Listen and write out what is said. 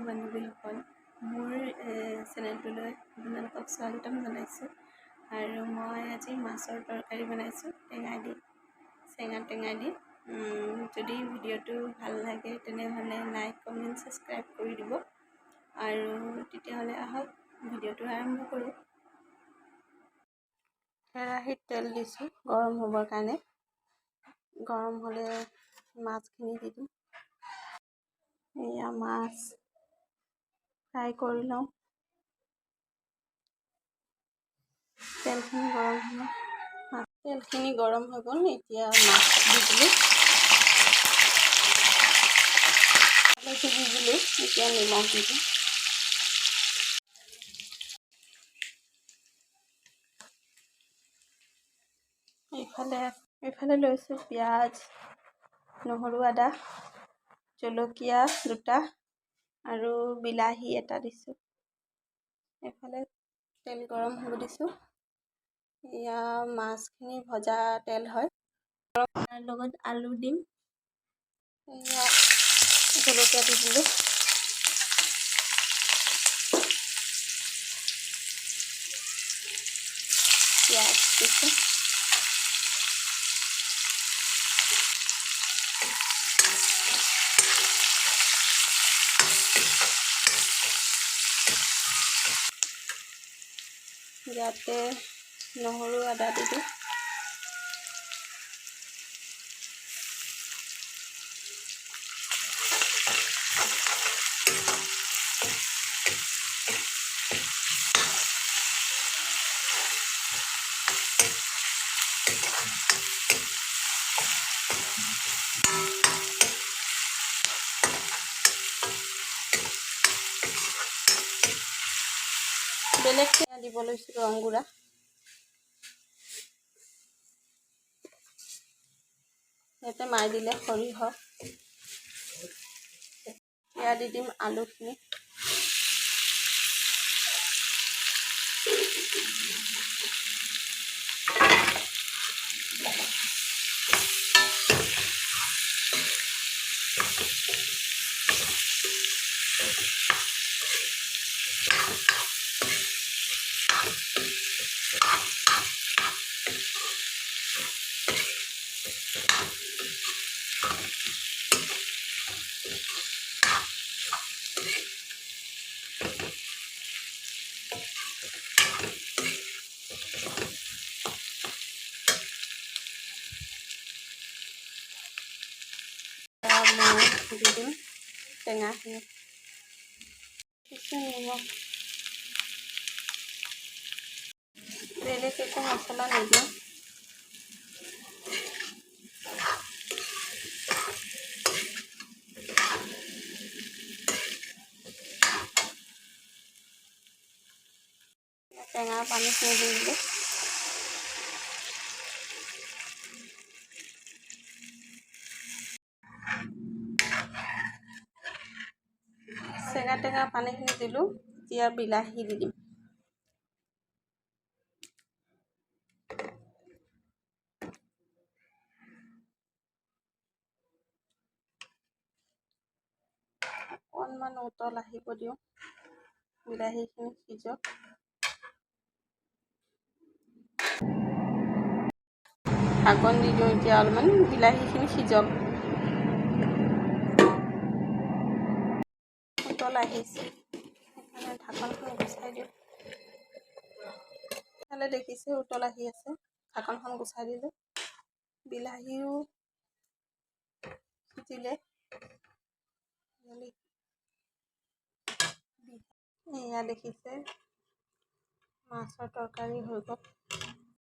বান্ধৱীসকল, মোৰ চেনেলটোলৈ আপোনালোকক স্বাগতম জনাইছোঁ। আৰু মই আজি মাছৰ তৰকাৰী বনাইছোঁ টেঙা দি। যদি ভিডিঅ'টো ভাল লাগে তেনেহ'লে লাইক, কমেণ্ট, ছাবস্ক্ৰাইব কৰি দিব। আৰু তেতিয়াহ'লে আহক ভিডিঅ'টো আৰম্ভ কৰোঁ। কেৰাহীত তেল দিছোঁ গৰম হ'বৰ কাৰণে। গৰম হ'লে মাছখিনি দি দিম। এয়া মাছ ফ্ৰাই কৰি লওঁ। তেলখিনি গৰম হৈ গ'ল। এতিয়া মাছ দি দিলোঁ। সিজি দিলোঁ। এতিয়া নিমখ দি দিম। এইফালে লৈছোঁ পিঁয়াজ, নহৰু, আদা, জলকীয়া দুটা আৰু বিলাহী এটা দিছোঁ। এইফালে তেল গৰম হ'ব দিছোঁ। এয়া মাছখিনি ভজা তেল হয়। তাৰ লগত আলু দিম। এয়া জলকীয়া দি দিলোঁ। পিঁয়াজ দিছোঁ। ইয়াতে নহৰু, আদা দি দিওঁ। বেলেগকৈ দিব লৈছোঁ ৰং গুড়া। ইয়াতে মাৰি দিলে সৰিয়হ। এয়া দি দিম আলুখিনি। দি দিম টেঙাখিনি। নিমখ। বেলেগ একো মছলা নিদিওঁ। টেঙাৰ পানীখিনি দি দিলোঁ। টেঙা পানীখিনি দিলোঁ। এতিয়া বিলাহী দি দিম। অকণমান উতল আহিব দিওঁ। বিলাহীখিনি সিজক। ঢাকন দি দিওঁ এতিয়া অলপমান বিলাহীখিনি সিজক। উতল আহিছে। সেইকাৰণে ঢাকনখন গুচাই দিওঁ। ইফালে দেখিছে উতল আহি আছে। ঢাকনখন গুচাই দিলোঁ। বিলাহীও সিজিলে। এয়া দেখিছে মাছৰ তৰকাৰী হৈ গ'ল।